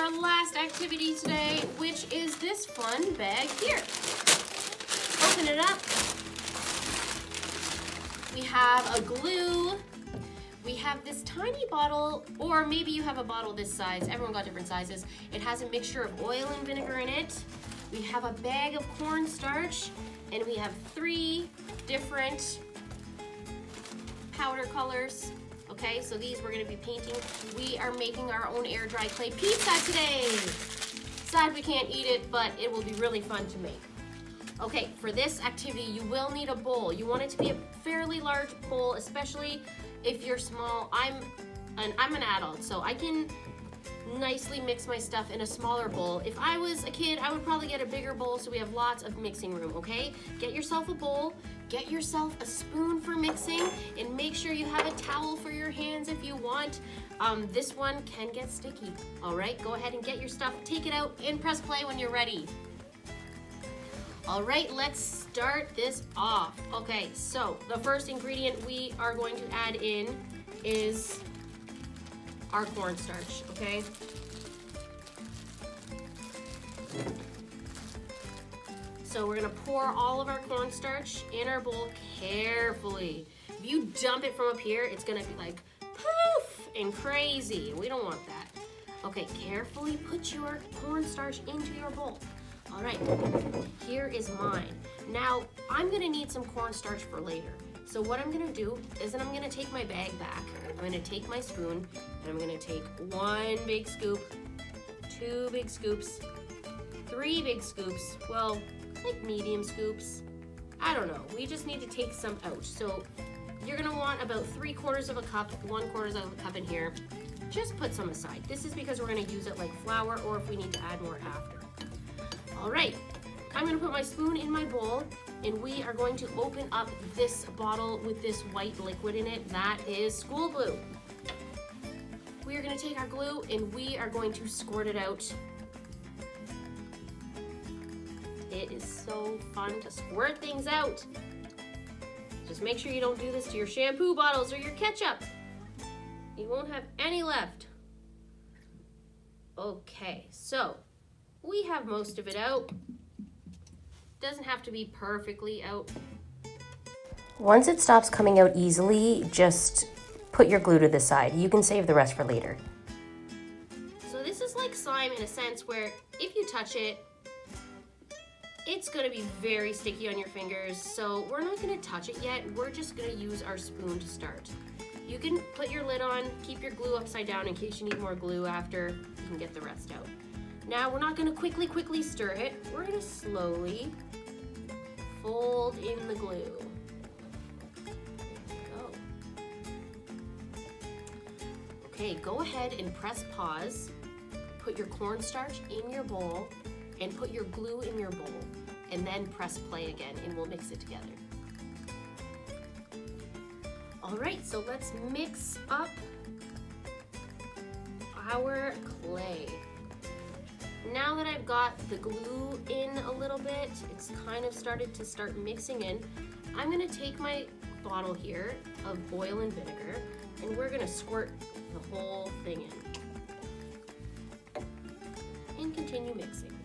our last activity today, which is this fun bag here. Open it up. We have a glue. We have this tiny bottle, or maybe you have a bottle this size. Everyone got different sizes. It has a mixture of oil and vinegar in it. We have a bag of cornstarch, and we have 3 different powder colors. Okay, so these we're gonna be painting. We are making our own air dry clay pizza today. Sad we can't eat it, but it will be really fun to make. Okay, for this activity, you will need a bowl. You want it to be a fairly large bowl, especially if you're small. I'm an adult, so I can nicely mix my stuff in a smaller bowl. If I was a kid, I would probably get a bigger bowl so we have lots of mixing room, okay? Get yourself a bowl, get yourself a spoon for mixing, and make sure you have a towel for your hands if you want. This one can get sticky, all right? Go ahead and get your stuff, take it out, and press play when you're ready. All right, let's start this off. Okay, so the first ingredient we are going to add in is our cornstarch, okay? So we're gonna pour all of our cornstarch in our bowl carefully. If you dump it from up here, it's gonna be like poof and crazy. We don't want that. Okay, carefully put your cornstarch into your bowl. All right, here is mine. Now, I'm gonna need some cornstarch for later. So what I'm gonna do is that I'm gonna take my bag back. I'm gonna take my spoon, and I'm gonna take 1 big scoop, 2 big scoops, 3 big scoops, well, like medium scoops. I don't know, we just need to take some out. So you're gonna want about 3/4 of a cup, 1/4 of a cup in here. Just put some aside. This is because we're gonna use it like flour, or if we need to add more after. All right, I'm gonna put my spoon in my bowl, and we are going to open up this bottle with this white liquid in it. That is school glue. We are gonna take our glue and we are going to squirt it out. It is so fun to squirt things out. Just make sure you don't do this to your shampoo bottles or your ketchup. You won't have any left. Okay, so we have most of it out. Doesn't have to be perfectly out. Once it stops coming out easily, just put your glue to the side. You can save the rest for later. So this is like slime in a sense where if you touch it, it's gonna be very sticky on your fingers. So we're not gonna touch it yet. We're just gonna use our spoon to start. You can put your lid on, keep your glue upside down in case you need more glue after. You can get the rest out. Now we're not gonna quickly stir it. We're gonna slowly fold in the glue. There we go. Okay, go ahead and press pause. Put your cornstarch in your bowl and put your glue in your bowl, and then press play again and we'll mix it together. All right, so let's mix up our clay. Now that I've got the glue in a little bit, it's kind of started to start mixing in, I'm gonna take my bottle here of oil and vinegar, and we're gonna squirt the whole thing in. And continue mixing.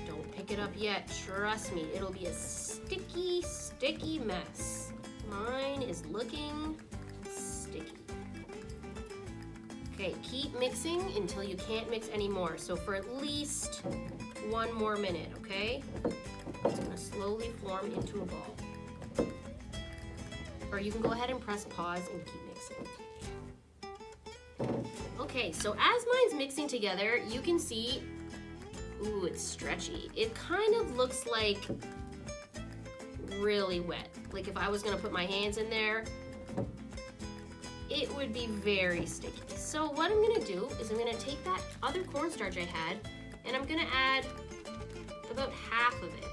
Don't pick it up yet, trust me, it'll be a sticky mess. Mine is looking sticky. Okay, keep mixing until you can't mix anymore. So for at least 1 more minute, okay? It's gonna slowly form into a ball. Or you can go ahead and press pause and keep mixing. Okay, so as mine's mixing together, you can see, ooh, it's stretchy. It kind of looks like really wet. Like if I was gonna put my hands in there, it would be very sticky. So what I'm gonna do is I'm gonna take that other cornstarch I had and I'm gonna add about half of it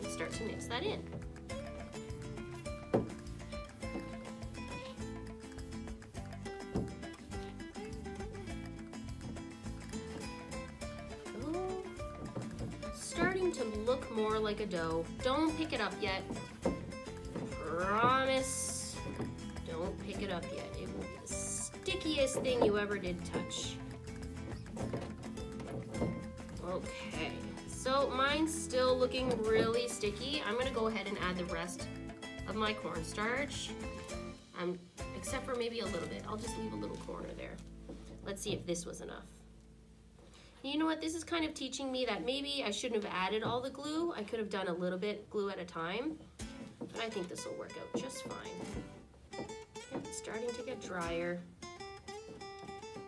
and start to mix that in. Oh, starting to look more like a dough. Don't pick it up yet. Promise. Don't pick it up yet. It will be the stickiest thing you ever did touch. Okay, so mine's still looking really sticky. I'm gonna go ahead and add the rest of my cornstarch. Except for maybe a little bit. I'll just leave a little corner there. Let's see if this was enough. You know what, this is kind of teaching me that maybe I shouldn't have added all the glue. I could have done a little bit glue at a time, but I think this will work out just fine. Yep, it's starting to get drier.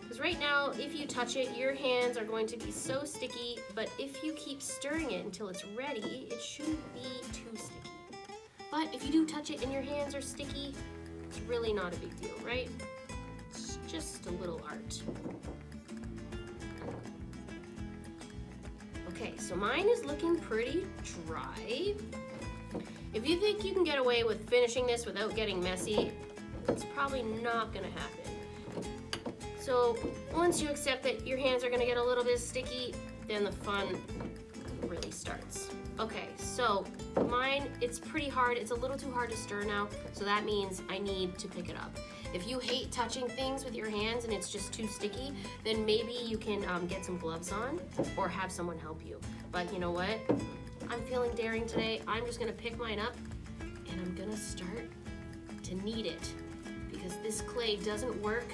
Because right now, if you touch it, your hands are going to be so sticky, but if you keep stirring it until it's ready, it shouldn't be too sticky. But if you do touch it and your hands are sticky, it's really not a big deal, right? It's just a little art. Okay, so mine is looking pretty dry. If you think you can get away with finishing this without getting messy, it's probably not gonna happen. So once you accept that your hands are gonna get a little bit sticky, then the fun really starts. Okay, so mine, it's pretty hard. It's a little too hard to stir now, so that means I need to pick it up. If you hate touching things with your hands and it's just too sticky, then maybe you can get some gloves on or have someone help you. But you know what? I'm feeling daring today. I'm just gonna pick mine up and I'm gonna start to knead it because this clay doesn't work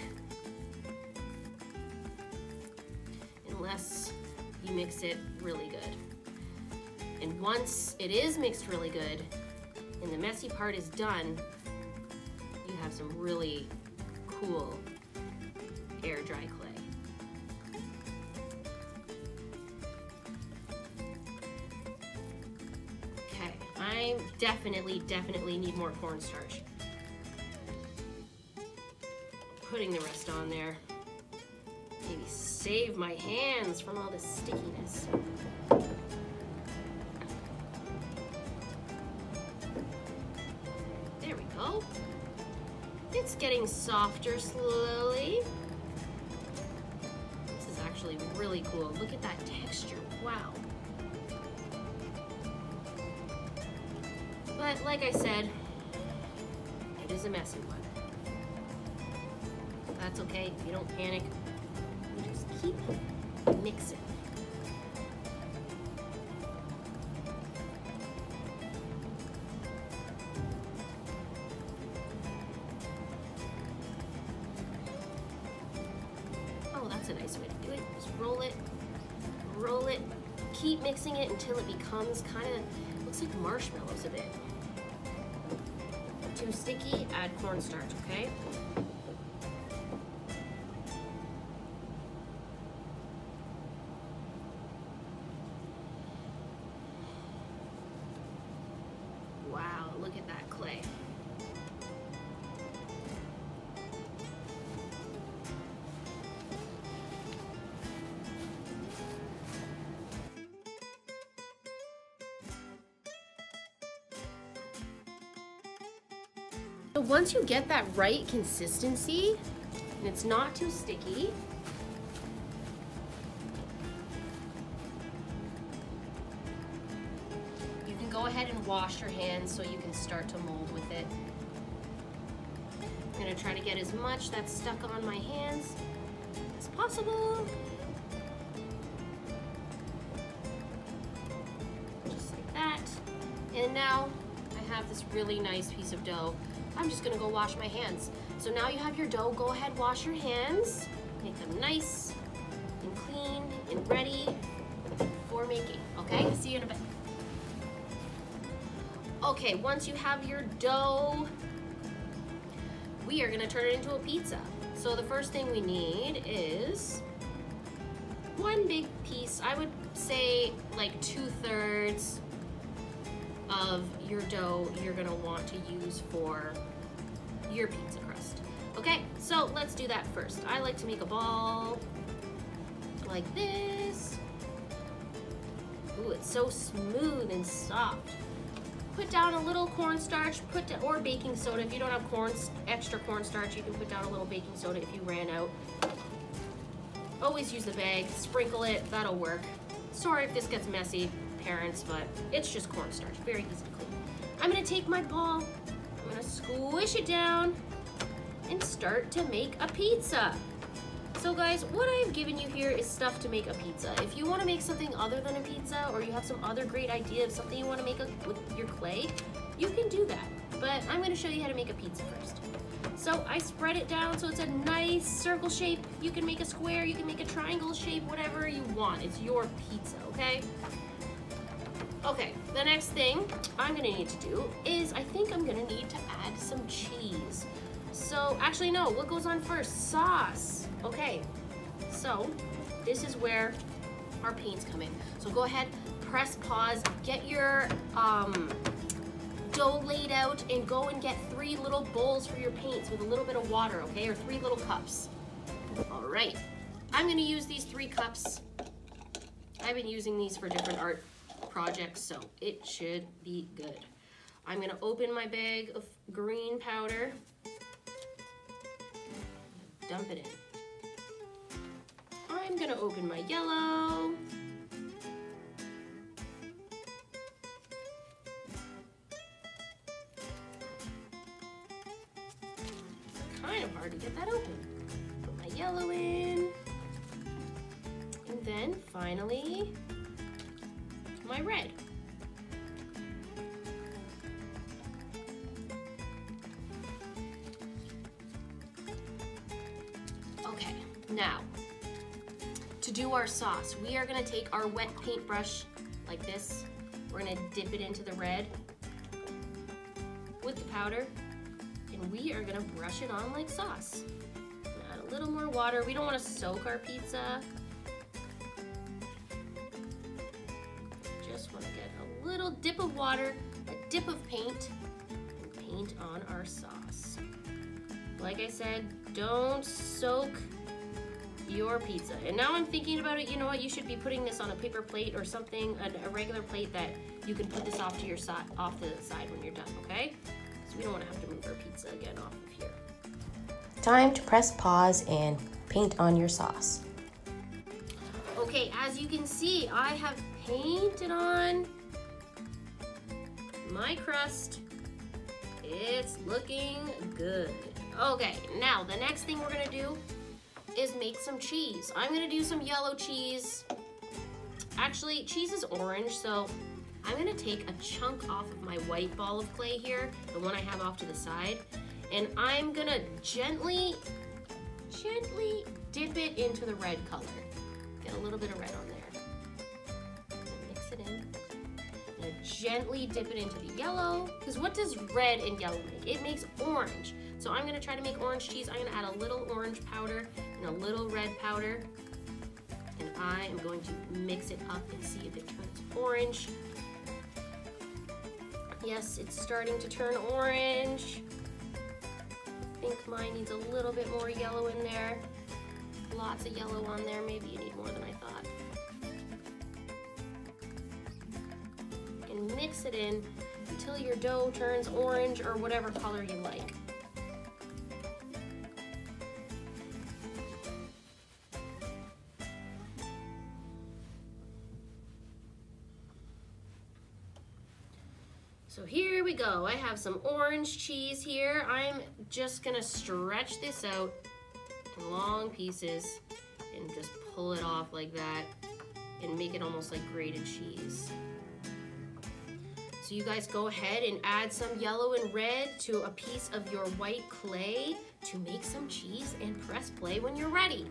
unless you mix it really good. And once it is mixed really good and the messy part is done, you have some really cool air dry clay. Okay, I definitely need more cornstarch. Putting the rest on there. Maybe save my hands from all this stickiness. There we go. It's getting softer slowly. This is actually really cool. Look at that texture, wow. But like I said, it is a messy one. That's okay, you don't panic. You just keep mixing. Oh, that's a nice way to do it. Just roll it, keep mixing it until it becomes kind of, looks like marshmallows a bit. Too sticky, add cornstarch, okay? Wow, look at that clay. So once you get that right consistency, and it's not too sticky, you can go ahead and wash your hands so you can start to mold with it. I'm gonna try to get as much that's stuck on my hands as possible. Just like that. And now I have this really nice piece of dough. I'm just gonna go wash my hands. So now you have your dough, go ahead, wash your hands, make them nice and clean and ready for making, okay? See you in a bit. Okay, once you have your dough, we are gonna turn it into a pizza. So the first thing we need is one big piece, I would say like 2/3 of your dough you're gonna want to use for your pizza crust. Okay, so let's do that first. I like to make a ball like this. Ooh, it's so smooth and soft. Put down a little cornstarch, or baking soda. If you don't have extra cornstarch, you can put down a little baking soda if you ran out. Always use the bag, sprinkle it, that'll work. Sorry if this gets messy, parents, but it's just cornstarch, very easy to clean. I'm gonna take my ball, I'm gonna squish it down and start to make a pizza. So guys, what I've given you here is stuff to make a pizza. If you want to make something other than a pizza, or you have some other great idea of something you want to make with your clay, you can do that. But I'm going to show you how to make a pizza first. So I spread it down so it's a nice circle shape. You can make a square, you can make a triangle shape, whatever you want. It's your pizza, okay? Okay, the next thing I'm gonna need to do is I think I'm gonna need to add some cheese. So actually no, what goes on first? Sauce. Okay, so this is where our paints come in. So go ahead, press pause, get your dough laid out, and go and get 3 little bowls for your paints with a little bit of water, okay? Or 3 little cups. All right, I'm gonna use these 3 cups. I've been using these for different art projects, so it should be good. I'm gonna open my bag of green powder, dump it in. I'm gonna open my yellow. Kind of hard to get that open. Put my yellow in. And then finally, my red. Okay, now, to do our sauce, we are gonna take our wet paintbrush like this. We're gonna dip it into the red with the powder, and we are gonna brush it on like sauce. Add a little more water. We don't wanna soak our pizza. Just wanna get a little dip of water, a dip of paint, and paint on our sauce. Like I said, don't soak your pizza. And now I'm thinking about it, you know what, you should be putting this on a paper plate or something, a regular plate that you can put this off to your side, off to the side when you're done, okay? Because we don't want to have to move our pizza again off of here. Time to press pause and paint on your sauce. Okay, as you can see, I have painted on my crust. It's looking good. Okay, now the next thing we're gonna do is make some cheese. I'm gonna do some yellow cheese. Actually, cheese is orange, so I'm gonna take a chunk off of my white ball of clay here, the one I have off to the side, and I'm gonna gently dip it into the red color. Get a little bit of red on there. Mix it in. And gently dip it into the yellow, because what does red and yellow make? It makes orange. So I'm gonna try to make orange cheese. I'm gonna add a little orange powder and a little red powder. And I am going to mix it up and see if it turns orange. Yes, it's starting to turn orange. I think mine needs a little bit more yellow in there. Lots of yellow on there. Maybe you need more than I thought. And mix it in until your dough turns orange or whatever color you like. So here we go. I have some orange cheese here. I'm just gonna stretch this out in long pieces and just pull it off like that and make it almost like grated cheese. So you guys go ahead and add some yellow and red to a piece of your white clay to make some cheese and press play when you're ready.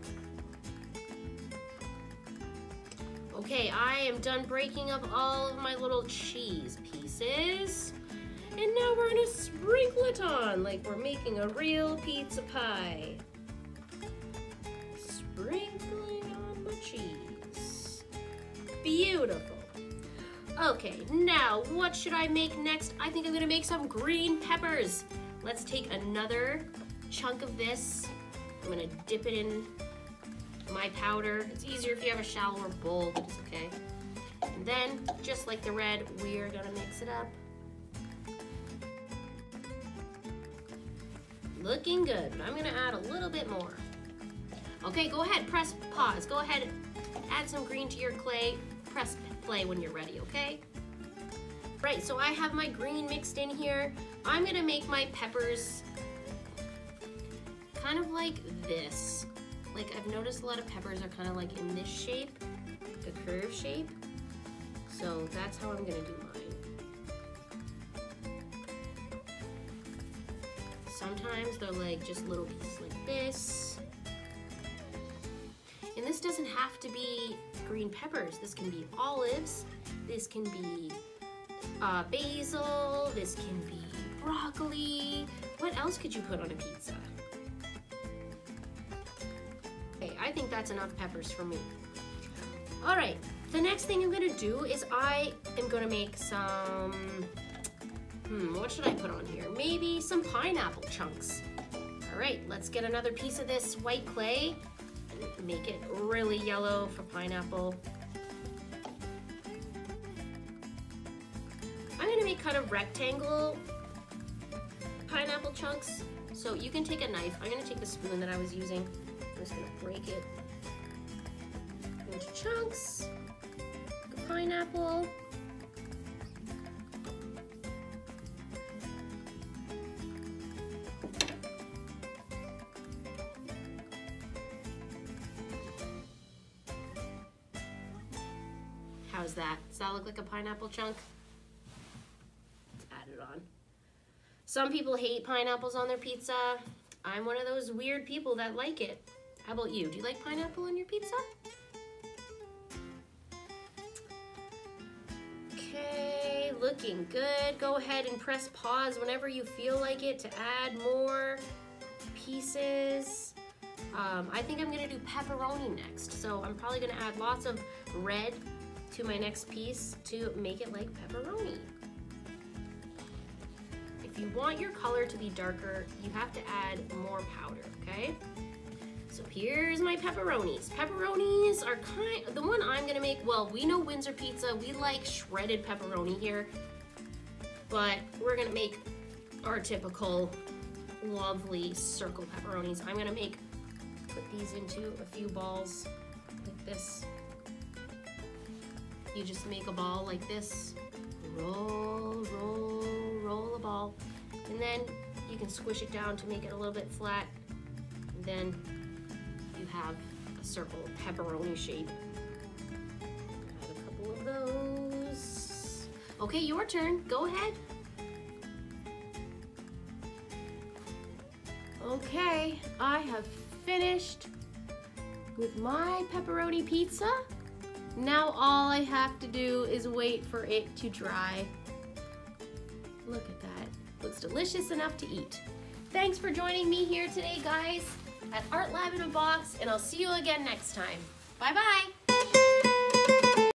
Okay, I am done breaking up all of my little cheese pieces. And now we're gonna sprinkle it on like we're making a real pizza pie. Sprinkling on my cheese. Beautiful. Okay, now what should I make next? I think I'm gonna make some green peppers. Let's take another chunk of this. I'm gonna dip it in my powder. It's easier if you have a shallower bowl, but it's okay. And then, just like the red, we are gonna mix it up. Looking good, but I'm gonna add a little bit more. Okay, go ahead, press pause. Go ahead, add some green to your clay. Press play when you're ready, okay? Right, so I have my green mixed in here. I'm gonna make my peppers kind of like this. Like, I've noticed a lot of peppers are kind of like in this shape, the curve shape. So that's how I'm gonna do mine. Sometimes they're like just little pieces like this. And this doesn't have to be green peppers. This can be olives. This can be basil. This can be broccoli. What else could you put on a pizza? Okay, I think that's enough peppers for me. All right, the next thing I'm gonna do is I am gonna make some, what should I put on here? Maybe some pineapple chunks. All right, let's get another piece of this white clay and make it really yellow for pineapple. I'm gonna make kind of rectangle pineapple chunks. So you can take a knife. I'm gonna take the spoon that I was using. I'm just gonna break it into chunks. The pineapple. How's that? Does that look like a pineapple chunk? Let's add it on. Some people hate pineapples on their pizza. I'm one of those weird people that like it. How about you? Do you like pineapple on your pizza? Okay, looking good. Go ahead and press pause whenever you feel like it to add more pieces. I think I'm gonna do pepperoni next. So I'm probably gonna add lots of red to my next piece to make it like pepperoni. If you want your color to be darker, you have to add more powder, okay? So here's my pepperonis. Pepperonis are the one I'm gonna make, well, we know Windsor Pizza, we like shredded pepperoni here, but we're gonna make our typical lovely circle pepperonis. I'm gonna put these into a few balls like this. You just make a ball like this, roll, roll, roll a ball, and then you can squish it down to make it a little bit flat, and then you have a circle pepperoni shape. Add a couple of those. Okay, your turn, go ahead. Okay, I have finished with my pepperoni pizza. Now all I have to do is wait for it to dry. Look at that. Looks delicious enough to eat. Thanks for joining me here today, guys, at Art Lab in a Box, and I'll see you again next time. Bye-bye.